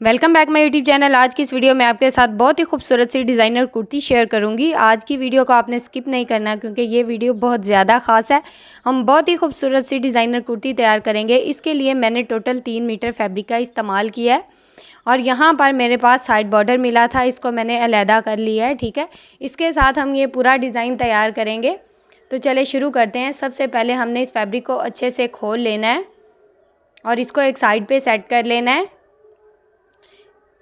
Welcome back my YouTube channel. आज की इस वीडियो में आपके साथ बहुत ही खूबसूरत सी डिज़ाइनर कुर्ती शेयर करूंगी। आज की वीडियो को आपने स्किप नहीं करना क्योंकि ये वीडियो बहुत ज़्यादा ख़ास है। हम बहुत ही खूबसूरत सी डिज़ाइनर कुर्ती तैयार करेंगे। इसके लिए मैंने टोटल 3 मीटर फैब्रिक का इस्तेमाल किया है और यहाँ पर मेरे पास साइड बॉर्डर मिला था, इसको मैंने अलहदा कर लिया है। ठीक है, इसके साथ हम ये पूरा डिज़ाइन तैयार करेंगे। तो चले शुरू करते हैं। सबसे पहले हमने इस फैब्रिक को अच्छे से खोल लेना है और इसको एक साइड पे सेट कर लेना है।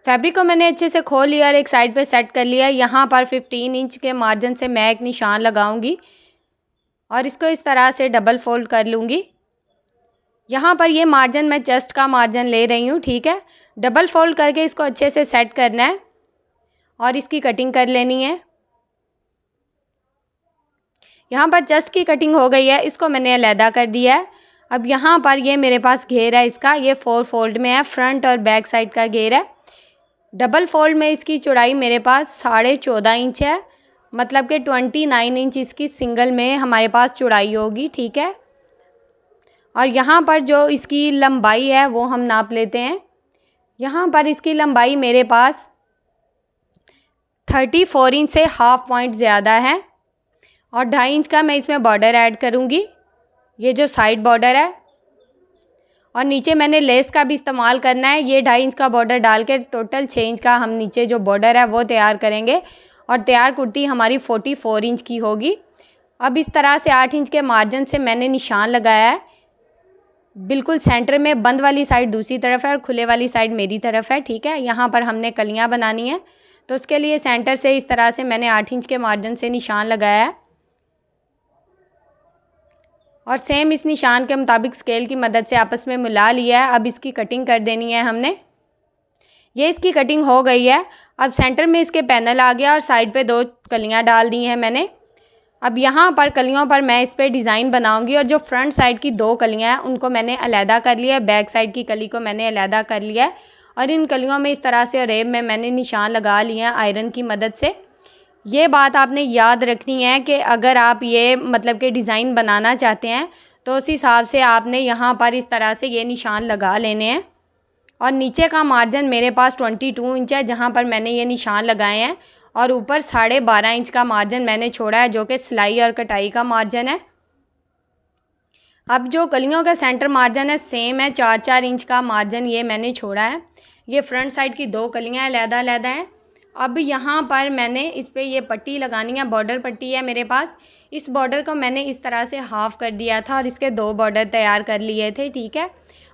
फैब्रिक को मैंने अच्छे से खोल लिया और एक साइड पे सेट कर लिया। यहाँ पर 15 इंच के मार्जिन से मैं एक निशान लगाऊंगी और इसको इस तरह से डबल फोल्ड कर लूँगी। यहाँ पर ये मार्जिन मैं चेस्ट का मार्जिन ले रही हूँ। ठीक है, डबल फोल्ड करके इसको अच्छे से सेट करना है और इसकी कटिंग कर लेनी है। यहाँ पर चेस्ट की कटिंग हो गई है, इसको मैंने अलहदा कर दिया है। अब यहाँ पर ये मेरे पास घेर है, इसका ये 4 फोल्ड में है, फ्रंट और बैक साइड का घेर है। डबल फोल्ड में इसकी चौड़ाई मेरे पास 14.5 इंच है, मतलब कि 29 इंच इसकी सिंगल में हमारे पास चौड़ाई होगी। ठीक है, और यहाँ पर जो इसकी लंबाई है वो हम नाप लेते हैं। यहाँ पर इसकी लंबाई मेरे पास 34 इंच से हाफ पॉइंट ज़्यादा है और 2.5 इंच का मैं इसमें बॉर्डर ऐड करूँगी, ये जो साइड बॉर्डर है। और नीचे मैंने लेस का भी इस्तेमाल करना है। ये 2.5 इंच का बॉर्डर डाल के टोटल 6 इंच का हम नीचे जो बॉर्डर है वो तैयार करेंगे और तैयार कुर्ती हमारी 44 इंच की होगी। अब इस तरह से 8 इंच के मार्जिन से मैंने निशान लगाया है। बिल्कुल सेंटर में बंद वाली साइड दूसरी तरफ है और खुले वाली साइड मेरी तरफ है। ठीक है, यहाँ पर हमने कलियाँ बनानी है तो उसके लिए सेंटर से इस तरह से मैंने 8 इंच के मार्जिन से निशान लगाया है और सेम इस निशान के मुताबिक स्केल की मदद से आपस में मिला लिया है। अब इसकी कटिंग कर देनी है हमने। ये इसकी कटिंग हो गई है। अब सेंटर में इसके पैनल आ गया और साइड पे 2 कलियां डाल दी हैं मैंने। अब यहाँ पर कलियों पर मैं इस पर डिज़ाइन बनाऊंगी और जो फ्रंट साइड की 2 कलियां हैं उनको मैंने अलहदा कर लिया है, बैक साइड की कली को मैंने अलहदा कर लिया है और इन कलियों में इस तरह से रेब में मैंने निशान लगा लिए हैं आयरन की मदद से। ये बात आपने याद रखनी है कि अगर आप ये मतलब कि डिज़ाइन बनाना चाहते हैं तो उस हिसाब से आपने यहाँ पर इस तरह से ये निशान लगा लेने हैं। और नीचे का मार्जिन मेरे पास 22 इंच है जहाँ पर मैंने ये निशान लगाए हैं और ऊपर 12.5 इंच का मार्जिन मैंने छोड़ा है जो कि सिलाई और कटाई का मार्जिन है। अब जो कलियों का सेंटर मार्जिन है सेम है, 4-4 इंच का मार्जिन ये मैंने छोड़ा है। ये फ्रंट साइड की 2 कलियाँ अलहदा अलहदा हैं। अब यहाँ पर मैंने इस पर ये पट्टी लगानी है, बॉर्डर पट्टी है मेरे पास। इस बॉर्डर को मैंने इस तरह से हाफ़ कर दिया था और इसके 2 बॉर्डर तैयार कर लिए थे। ठीक है,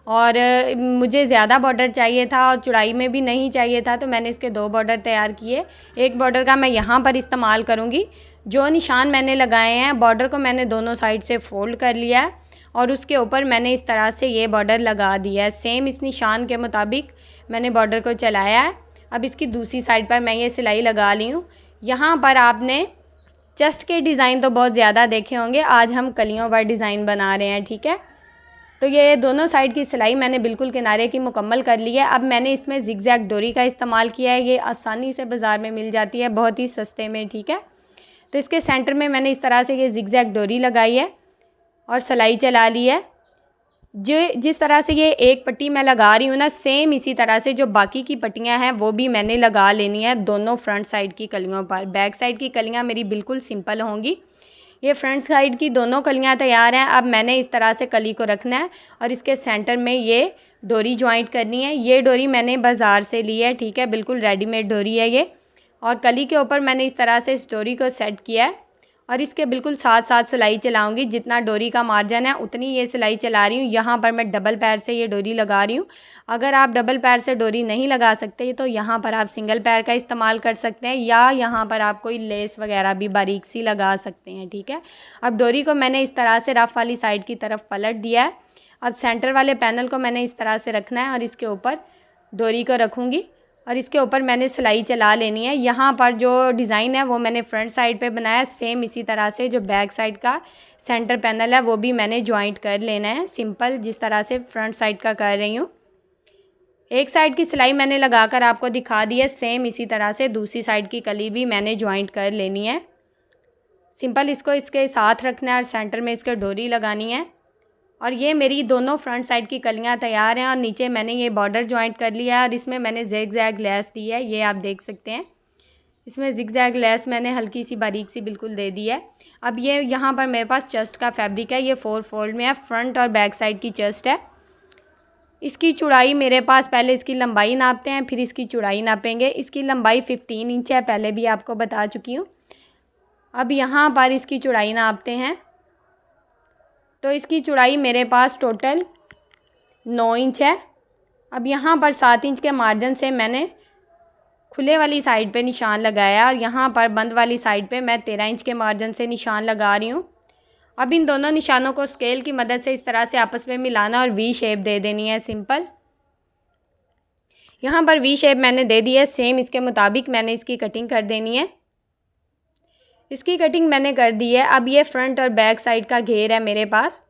और मुझे ज़्यादा बॉर्डर चाहिए था और चौड़ाई में भी नहीं चाहिए था तो मैंने इसके 2 बॉर्डर तैयार किए। एक बॉर्डर का मैं यहाँ पर इस्तेमाल करूँगी। जो निशान मैंने लगाए हैं बॉर्डर को मैंने दोनों साइड से फ़ोल्ड कर लिया है और उसके ऊपर मैंने इस तरह से ये बॉर्डर लगा दिया है। सेम इस निशान के मुताबिक मैंने बॉर्डर को चलाया है। अब इसकी दूसरी साइड पर मैं ये सिलाई लगा ली हूँ। यहाँ पर आपने चेस्ट के डिज़ाइन तो बहुत ज़्यादा देखे होंगे, आज हम कलियों पर डिज़ाइन बना रहे हैं। ठीक है, तो ये दोनों साइड की सिलाई मैंने बिल्कुल किनारे की मुकम्मल कर ली है। अब मैंने इसमें जिगजैग डोरी का इस्तेमाल किया है, ये आसानी से बाज़ार में मिल जाती है बहुत ही सस्ते में। ठीक है, तो इसके सेंटर में मैंने इस तरह से ये जिगजैग डोरी लगाई है और सिलाई चला ली है। जो जिस तरह से ये एक पट्टी मैं लगा रही हूँ ना, सेम इसी तरह से जो बाकी की पट्टियाँ हैं वो भी मैंने लगा लेनी है दोनों फ्रंट साइड की कलियों पर। बैक साइड की कलियाँ मेरी बिल्कुल सिंपल होंगी। ये फ्रंट साइड की दोनों कलियाँ तैयार हैं। अब मैंने इस तरह से कली को रखना है और इसके सेंटर में ये डोरी ज्वाइंट करनी है। ये डोरी मैंने बाज़ार से ली है। ठीक है, बिल्कुल रेडीमेड डोरी है ये। और कली के ऊपर मैंने इस तरह से इस डोरी को सेट किया है और इसके बिल्कुल साथ साथ सिलाई चलाऊंगी। जितना डोरी का मार्जिन है उतनी ये सिलाई चला रही हूँ। यहाँ पर मैं डबल पैर से ये डोरी लगा रही हूँ। अगर आप डबल पैर से डोरी नहीं लगा सकते तो यहाँ पर आप सिंगल पैर का इस्तेमाल कर सकते हैं या यहाँ पर आप कोई लेस वगैरह भी बारीक सी लगा सकते हैं। ठीक है, अब डोरी को मैंने इस तरह से रफ़ वाली साइड की तरफ पलट दिया है। अब सेंटर वाले पैनल को मैंने इस तरह से रखना है और इसके ऊपर डोरी को रखूँगी और इसके ऊपर मैंने सिलाई चला लेनी है। यहाँ पर जो डिज़ाइन है वो मैंने फ्रंट साइड पे बनाया है। सेम इसी तरह से जो बैक साइड का सेंटर पैनल है वो भी मैंने ज्वाइंट कर लेना है, सिंपल जिस तरह से फ्रंट साइड का कर रही हूँ। एक साइड की सिलाई मैंने लगाकर आपको दिखा दी है, सेम इसी तरह से दूसरी साइड की कली भी मैंने ज्वाइंट कर लेनी है। सिंपल इसको इसके साथ रखना है और सेंटर में इसके डोरी लगानी है। और ये मेरी दोनों फ्रंट साइड की कलियां तैयार हैं और नीचे मैंने ये बॉर्डर जॉइंट कर लिया है और इसमें मैंने ज़िग-ज़ैग लेस दी है, ये आप देख सकते हैं। इसमें ज़िग-ज़ैग लेस मैंने हल्की सी बारीक सी बिल्कुल दे दी है। अब ये यहाँ पर मेरे पास चेस्ट का फैब्रिक है, ये 4 फोल्ड में है, फ्रंट और बैक साइड की चेस्ट है। इसकी चौड़ाई मेरे पास, पहले इसकी लंबाई नापते हैं फिर इसकी चौड़ाई नापेंगे। इसकी लंबाई 15 इंच है, पहले भी आपको बता चुकी हूँ। अब यहाँ पर इसकी चौड़ाई नापते हैं, तो इसकी चौड़ाई मेरे पास टोटल 9 इंच है। अब यहाँ पर 7 इंच के मार्जिन से मैंने खुले वाली साइड पे निशान लगाया और यहाँ पर बंद वाली साइड पे मैं 13 इंच के मार्जिन से निशान लगा रही हूँ। अब इन दोनों निशानों को स्केल की मदद से इस तरह से आपस में मिलाना और वी शेप दे देनी है सिंपल। यहाँ पर वी शेप मैंने दे दी है, सेम इसके मुताबिक मैंने इसकी कटिंग कर देनी है। इसकी कटिंग मैंने कर दी है। अब ये फ्रंट और बैक साइड का घेर है मेरे पास,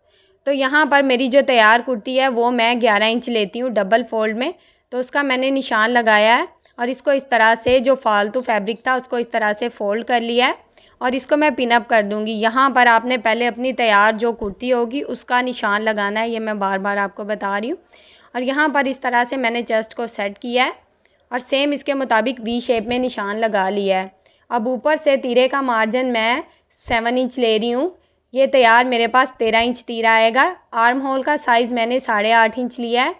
तो यहाँ पर मेरी जो तैयार कुर्ती है वो मैं 11 इंच लेती हूँ डबल फोल्ड में, तो उसका मैंने निशान लगाया है और इसको इस तरह से, जो फालतू फैब्रिक था उसको इस तरह से फ़ोल्ड कर लिया है और इसको मैं पिनअप कर दूँगी। यहाँ पर आपने पहले अपनी तैयार जो कुर्ती होगी उसका निशान लगाना है, ये मैं बार बार आपको बता रही हूँ। और यहाँ पर इस तरह से मैंने चेस्ट को सेट किया है और सेम इसके मुताबिक वी शेप में निशान लगा लिया है। अब ऊपर से तीरे का मार्जिन मैं 7 इंच ले रही हूँ। ये तैयार मेरे पास 13 इंच तीरा आएगा। आर्म होल का साइज़ मैंने 8.5 इंच लिया है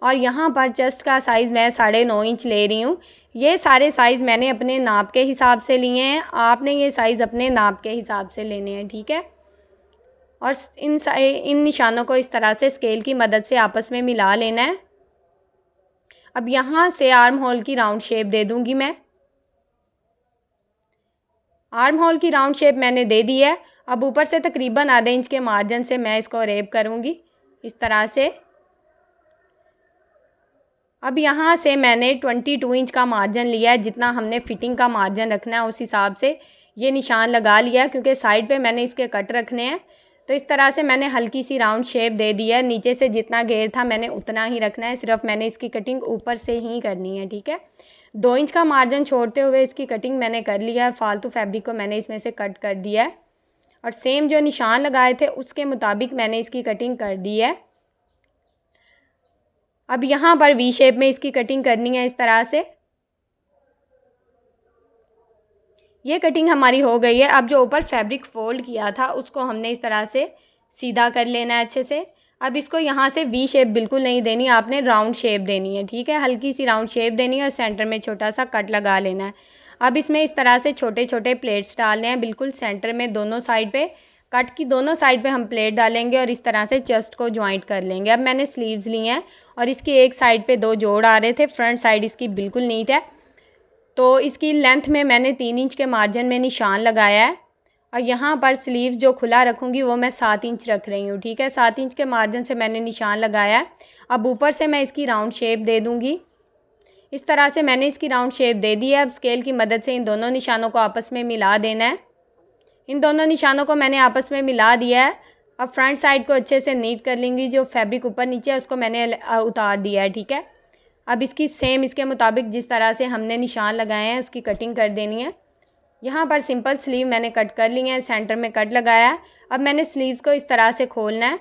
और यहाँ पर चेस्ट का साइज़ मैं 9.5 इंच ले रही हूँ। ये सारे साइज़ मैंने अपने नाप के हिसाब से लिए हैं, आपने ये साइज़ अपने नाप के हिसाब से लेने हैं, ठीक है। और इन निशानों को इस तरह से स्केल की मदद से आपस में मिला लेना है। अब यहाँ से आर्म होल की राउंड शेप दे दूँगी मैं। आर्म होल की राउंड शेप मैंने दे दी है। अब ऊपर से तकरीबन आधे इंच के मार्जिन से मैं इसको रेप करूँगी इस तरह से। अब यहाँ से मैंने 22 इंच का मार्जिन लिया है, जितना हमने फिटिंग का मार्जिन रखना है उस हिसाब से ये निशान लगा लिया, क्योंकि साइड पे मैंने इसके कट रखने हैं। तो इस तरह से मैंने हल्की सी राउंड शेप दे दी है। नीचे से जितना घेर था मैंने उतना ही रखना है, सिर्फ मैंने इसकी कटिंग ऊपर से ही करनी है, ठीक है। 2 इंच का मार्जिन छोड़ते हुए इसकी कटिंग मैंने कर लिया है। फालतू फैब्रिक को मैंने इसमें से कट कर दिया है और सेम जो निशान लगाए थे उसके मुताबिक मैंने इसकी कटिंग कर दी है। अब यहाँ पर वी शेप में इसकी कटिंग करनी है इस तरह से। ये कटिंग हमारी हो गई है। अब जो ऊपर फैब्रिक फ़ोल्ड किया था उसको हमने इस तरह से सीधा कर लेना है अच्छे से। अब इसको यहाँ से वी शेप बिल्कुल नहीं देनी, आपने राउंड शेप देनी है, ठीक है। हल्की सी राउंड शेप देनी है और सेंटर में छोटा सा कट लगा लेना है। अब इसमें इस तरह से छोटे छोटे प्लेट्स डालने हैं बिल्कुल सेंटर में, दोनों साइड पे कट की दोनों साइड पे हम प्लेट डालेंगे और इस तरह से चेस्ट को जॉइंट कर लेंगे। अब मैंने स्लीव्स ली हैं और इसकी एक साइड पे 2 जोड़ आ रहे थे, फ्रंट साइड इसकी बिल्कुल नीट है। तो इसकी लेंथ में मैंने 3 इंच के मार्जिन में निशान लगाया है और यहाँ पर स्लीव्स जो खुला रखूँगी वो मैं 7 इंच रख रही हूँ, ठीक है। 7 इंच के मार्जिन से मैंने निशान लगाया है। अब ऊपर से मैं इसकी राउंड शेप दे दूँगी इस तरह से। मैंने इसकी राउंड शेप दे दी है। अब स्केल की मदद से इन दोनों निशानों को आपस में मिला देना है। इन दोनों निशानों को मैंने आपस में मिला दिया है। अब फ्रंट साइड को अच्छे से नीट कर लेंगी, जो फैब्रिक ऊपर नीचे है उसको मैंने उतार दिया है, ठीक है। अब इसकी सेम इसके मुताबिक जिस तरह से हमने निशान लगाए हैं उसकी कटिंग कर देनी है। यहाँ पर सिंपल स्लीव मैंने कट कर ली है, सेंटर में कट लगाया है। अब मैंने स्लीव्स को इस तरह से खोलना है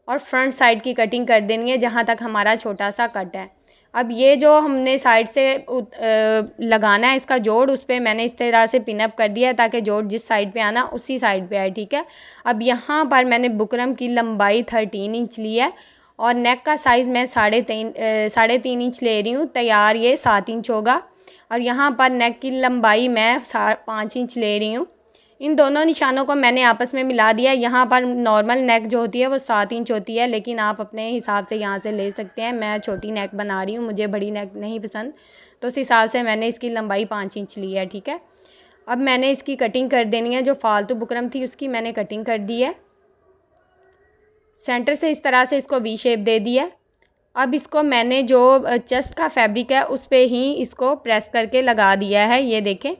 और फ्रंट साइड की कटिंग कर देनी है जहाँ तक हमारा छोटा सा कट है। अब ये जो हमने साइड से लगाना है इसका जोड़, उस पर मैंने इस तरह से पिनअप कर दिया है ताकि जोड़ जिस साइड पे आना उसी साइड पे आए, ठीक है। अब यहाँ पर मैंने बुकरम की लंबाई 13 इंच ली है और नेक का साइज़ मैं 3.5 इंच ले रही हूँ। तैयार ये 7 इंच होगा और यहाँ पर नेक की लंबाई मैं 5 इंच ले रही हूँ। इन दोनों निशानों को मैंने आपस में मिला दिया। यहाँ पर नॉर्मल नेक जो होती है वो 7 इंच होती है, लेकिन आप अपने हिसाब से यहाँ से ले सकते हैं। मैं छोटी नेक बना रही हूँ, मुझे बड़ी नेक नहीं पसंद, तो उस हिसाब से मैंने इसकी लंबाई 5 इंच ली है, ठीक है। अब मैंने इसकी कटिंग कर देनी है। जो फालतू बुकरम थी उसकी मैंने कटिंग कर दी है। सेंटर से इस तरह से इसको वी शेप दे दी है। अब इसको मैंने जो चेस्ट का फैब्रिक है उस पर ही इसको प्रेस करके लगा दिया है, ये देखें।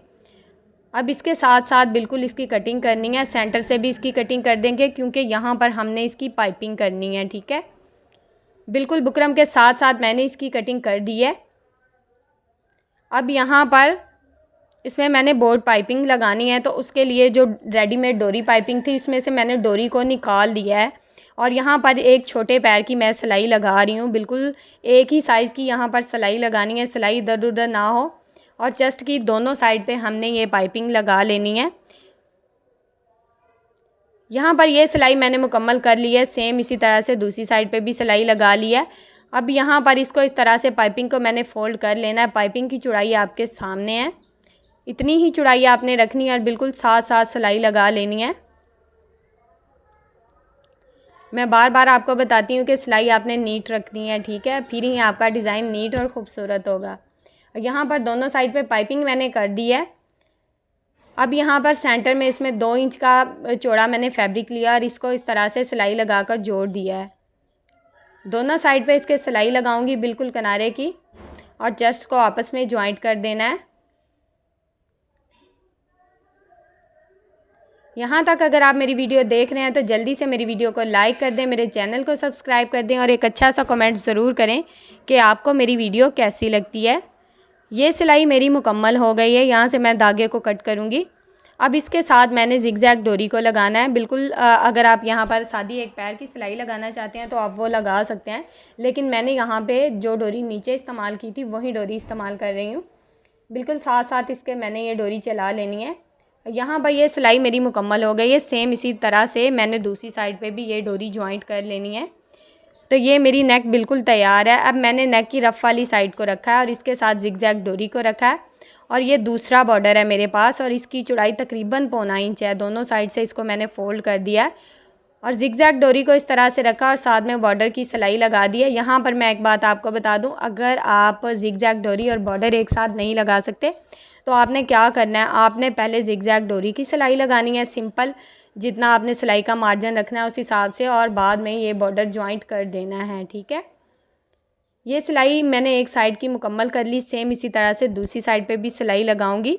अब इसके साथ साथ बिल्कुल इसकी कटिंग करनी है। सेंटर से भी इसकी कटिंग कर देंगे क्योंकि यहाँ पर हमने इसकी पाइपिंग करनी है, ठीक है। बिल्कुल बुकरम के साथ साथ मैंने इसकी कटिंग कर दी है। अब यहाँ पर इसमें मैंने बोर्ड पाइपिंग लगानी है, तो उसके लिए जो रेडीमेड डोरी पाइपिंग थी उसमें से मैंने डोरी को निकाल दिया है और यहाँ पर एक छोटे पैर की मैं सिलाई लगा रही हूँ। बिल्कुल एक ही साइज़ की यहाँ पर सिलाई लगानी है, सिलाई इधर उधर ना हो। और चेस्ट की दोनों साइड पे हमने ये पाइपिंग लगा लेनी है। यहाँ पर ये सिलाई मैंने मुकम्मल कर ली है। सेम इसी तरह से दूसरी साइड पे भी सिलाई लगा ली है। अब यहाँ पर इसको इस तरह से पाइपिंग को मैंने फ़ोल्ड कर लेना है। पाइपिंग की चौड़ाई आपके सामने है, इतनी ही चौड़ाई आपने रखनी है और बिल्कुल साथ साथ सिलाई लगा लेनी है। मैं बार बार आपको बताती हूँ कि सिलाई आपने नीट रखनी है, ठीक है, फिर ही आपका डिज़ाइन नीट और ख़ूबसूरत होगा। यहाँ पर दोनों साइड पे पाइपिंग मैंने कर दी है। अब यहाँ पर सेंटर में इसमें 2 इंच का चौड़ा मैंने फैब्रिक लिया और इसको इस तरह से सिलाई लगाकर जोड़ दिया है। दोनों साइड पे इसके सिलाई लगाऊंगी बिल्कुल किनारे की, और चेस्ट को आपस में ज्वाइंट कर देना है। यहाँ तक अगर आप मेरी वीडियो देख रहे हैं तो जल्दी से मेरी वीडियो को लाइक कर दें, मेरे चैनल को सब्सक्राइब कर दें और एक अच्छा सा कमेंट ज़रूर करें कि आपको मेरी वीडियो कैसी लगती है। ये सिलाई मेरी मुकम्मल हो गई है। यहाँ से मैं धागे को कट करूँगी। अब इसके साथ मैंने जिगजैग डोरी को लगाना है। बिल्कुल अगर आप यहाँ पर सादी एक पैर की सिलाई लगाना चाहते हैं तो आप वो लगा सकते हैं, लेकिन मैंने यहाँ पे जो डोरी नीचे इस्तेमाल की थी वही डोरी इस्तेमाल कर रही हूँ। बिल्कुल साथ साथ इसके मैंने ये डोरी चला लेनी है। यहाँ पर ये सिलाई मेरी मुकम्मल हो गई है। सेम इसी तरह से मैंने दूसरी साइड पे भी ये डोरी ज्वाइंट कर लेनी है। तो ये मेरी नेक बिल्कुल तैयार है। अब मैंने नेक की रफ़ वाली साइड को रखा है और इसके साथ जिगजैग डोरी को रखा है, और ये दूसरा बॉर्डर है मेरे पास और इसकी चौड़ाई तकरीबन 1.25 इंच है। दोनों साइड से इसको मैंने फ़ोल्ड कर दिया है और जिगजैग डोरी को इस तरह से रखा और साथ में बॉर्डर की सिलाई लगा दी है। यहाँ पर मैं एक बात आपको बता दूँ, अगर आप जिगजैग डोरी और बॉर्डर एक साथ नहीं लगा सकते तो आपने क्या करना है, आपने पहले जिगजैग डोरी की सिलाई लगानी है सिंपल, जितना आपने सिलाई का मार्जिन रखना है उस हिसाब से, और बाद में ये बॉर्डर ज्वाइंट कर देना है, ठीक है। ये सिलाई मैंने एक साइड की मुकम्मल कर ली। सेम इसी तरह से दूसरी साइड पे भी सिलाई लगाऊंगी।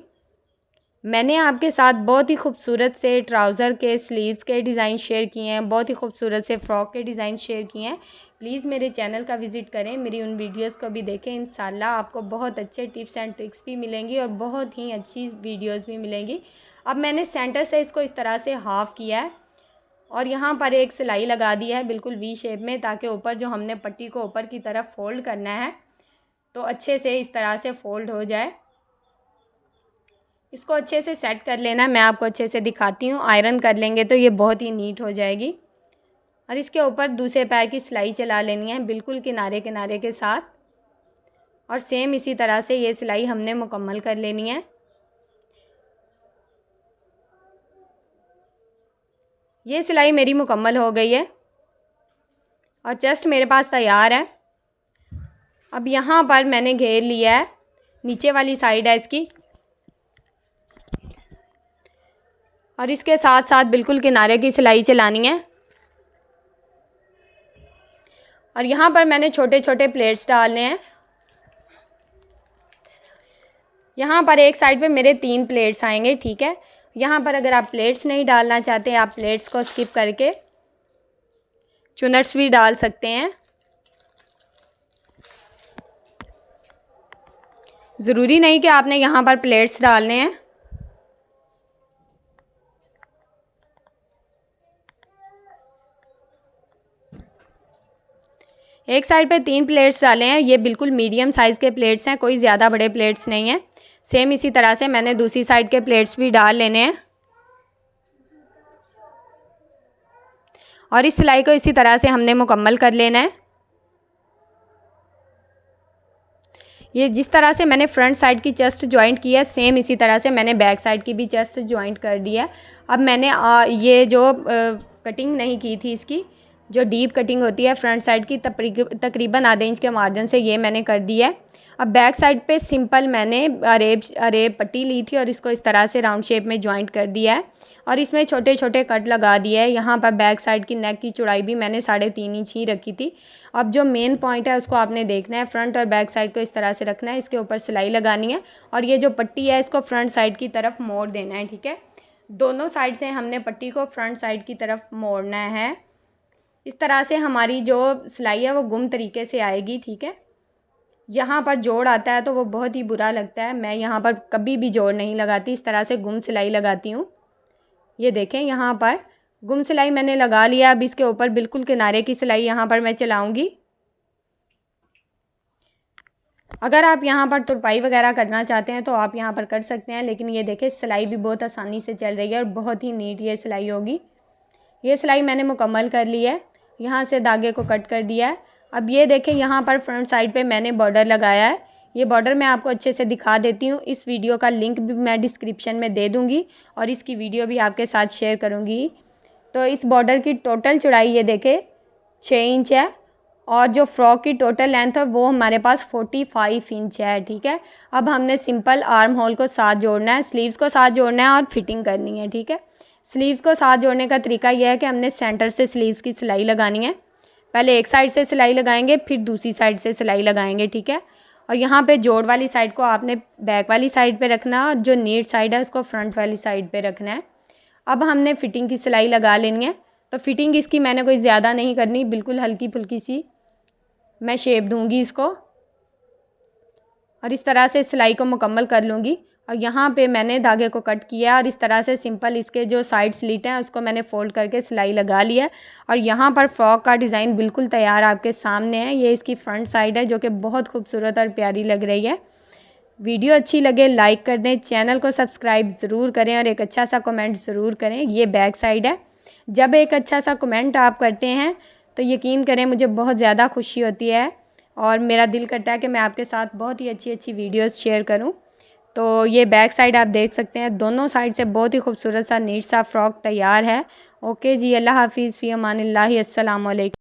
मैंने आपके साथ बहुत ही खूबसूरत से ट्राउज़र के स्लीव्स के डिज़ाइन शेयर किए हैं, बहुत ही खूबसूरत से फ़्रॉक के डिज़ाइन शेयर किए हैं। प्लीज़ मेरे चैनल का विज़िट करें, मेरी उन वीडियोस को भी देखें। इंशाल्लाह आपको बहुत अच्छे टिप्स एंड ट्रिक्स भी मिलेंगी और बहुत ही अच्छी वीडियोस भी मिलेंगी। अब मैंने सेंटर से इसको इस तरह से हाफ़ किया है और यहाँ पर एक सिलाई लगा दी है बिल्कुल वी शेप में, ताकि ऊपर जो हमने पट्टी को ऊपर की तरफ फ़ोल्ड करना है तो अच्छे से इस तरह से फ़ोल्ड हो जाए। इसको अच्छे से सेट कर लेना है। मैं आपको अच्छे से दिखाती हूँ। आयरन कर लेंगे तो ये बहुत ही नीट हो जाएगी। और इसके ऊपर दूसरे पैर की सिलाई चला लेनी है बिल्कुल किनारे किनारे के साथ, और सेम इसी तरह से ये सिलाई हमने मुकम्मल कर लेनी है। ये सिलाई मेरी मुकम्मल हो गई है और चेस्ट मेरे पास तैयार है। अब यहाँ पर मैंने घेर लिया है, नीचे वाली साइड है इसकी, और इसके साथ साथ बिल्कुल किनारे की सिलाई चलानी है। और यहाँ पर मैंने छोटे छोटे प्लेट्स डालने हैं। यहाँ पर एक साइड पे मेरे 3 प्लेट्स आएंगे, ठीक है। यहाँ पर अगर आप प्लेट्स नहीं डालना चाहते, आप प्लेट्स को स्किप करके चुनट्स भी डाल सकते हैं। ज़रूरी नहीं कि आपने यहाँ पर प्लेट्स डालने हैं। एक साइड पे 3 प्लेट्स डाले हैं। ये बिल्कुल मीडियम साइज़ के प्लेट्स हैं, कोई ज़्यादा बड़े प्लेट्स नहीं हैं। सेम इसी तरह से मैंने दूसरी साइड के प्लेट्स भी डाल लेने हैं और इस सिलाई को इसी तरह से हमने मुकम्मल कर लेना है। ये जिस तरह से मैंने फ्रंट साइड की चेस्ट ज्वाइंट की है, सेम इसी तरह से मैंने बैक साइड की भी चेस्ट ज्वाइंट कर दी है। अब मैंने ये जो कटिंग नहीं की थी, इसकी जो डीप कटिंग होती है फ्रंट साइड की, तकरीबन आधे इंच के मार्जिन से ये मैंने कर दी है। अब बैक साइड पे सिंपल मैंने अरेब पट्टी ली थी और इसको इस तरह से राउंड शेप में ज्वाइंट कर दिया है और इसमें छोटे छोटे कट लगा दिए है। यहाँ पर बैक साइड की नेक की चौड़ाई भी मैंने 3.5 इंच ही रखी थी। अब जो मेन पॉइंट है उसको आपने देखना है, फ्रंट और बैक साइड को इस तरह से रखना है, इसके ऊपर सिलाई लगानी है और ये जो पट्टी है इसको फ्रंट साइड की तरफ मोड़ देना है, ठीक है। दोनों साइड से हमने पट्टी को फ्रंट साइड की तरफ मोड़ना है। इस तरह से हमारी जो सिलाई है वो गुम तरीके से आएगी, ठीक है। यहाँ पर जोड़ आता है तो वो बहुत ही बुरा लगता है। मैं यहाँ पर कभी भी जोड़ नहीं लगाती, इस तरह से गुम सिलाई लगाती हूँ। ये देखें, यहाँ पर गुम सिलाई मैंने लगा लिया। अब इसके ऊपर बिल्कुल किनारे की सिलाई यहाँ पर मैं चलाऊँगी। अगर आप यहाँ पर तुरपाई वगैरह करना चाहते हैं तो आप यहाँ पर कर सकते हैं, लेकिन ये देखें सिलाई भी बहुत आसानी से चल रही है और बहुत ही नीट ये सिलाई होगी। ये सिलाई मैंने मुकम्मल कर ली है, यहाँ से धागे को कट कर दिया है। अब ये देखें यहाँ पर फ्रंट साइड पे मैंने बॉर्डर लगाया है। ये बॉर्डर मैं आपको अच्छे से दिखा देती हूँ। इस वीडियो का लिंक भी मैं डिस्क्रिप्शन में दे दूँगी और इसकी वीडियो भी आपके साथ शेयर करूँगी। तो इस बॉर्डर की टोटल चौड़ाई ये देखें 6 इंच है और जो फ्रॉक की टोटल लेंथ है वो हमारे पास 45 इंच है। ठीक है, अब हमने सिंपल आर्म होल को साथ जोड़ना है, स्लीव्स को साथ जोड़ना है और फिटिंग करनी है। ठीक है, स्लीव्स को साथ जोड़ने का तरीका यह है कि हमने सेंटर से स्लीव्स की सिलाई लगानी है। पहले एक साइड से सिलाई लगाएंगे, फिर दूसरी साइड से सिलाई लगाएंगे। ठीक है, और यहाँ पे जोड़ वाली साइड को आपने बैक वाली साइड पे रखना है और जो नीट साइड है उसको फ्रंट वाली साइड पे रखना है। अब हमने फिटिंग की सिलाई लगा लेनी है। तो फिटिंग इसकी मैंने कोई ज़्यादा नहीं करनी, बिल्कुल हल्की फुल्की सी मैं शेप दूंगी इसको और इस तरह से सिलाई को मुकम्मल कर लूँगी। और यहाँ पे मैंने धागे को कट किया और इस तरह से सिंपल इसके जो साइड स्लिट हैं उसको मैंने फोल्ड करके सिलाई लगा लिया है। और यहाँ पर फ्रॉक का डिज़ाइन बिल्कुल तैयार आपके सामने है। ये इसकी फ्रंट साइड है जो कि बहुत खूबसूरत और प्यारी लग रही है। वीडियो अच्छी लगे लाइक कर दें, चैनल को सब्सक्राइब ज़रूर करें और एक अच्छा सा कमेंट ज़रूर करें। ये बैक साइड है। जब एक अच्छा सा कमेंट आप करते हैं तो यकीन करें मुझे बहुत ज़्यादा खुशी होती है और मेरा दिल करता है कि मैं आपके साथ बहुत ही अच्छी अच्छी वीडियोस शेयर करूं। तो ये बैक साइड आप देख सकते हैं, दोनों साइड से बहुत ही खूबसूरत सा नीट सा फ्रॉक तैयार है। ओके जी, अल्लाह हाफिज़, फ़ी अमानिल्लाह, अस्सलाम वालेकुम।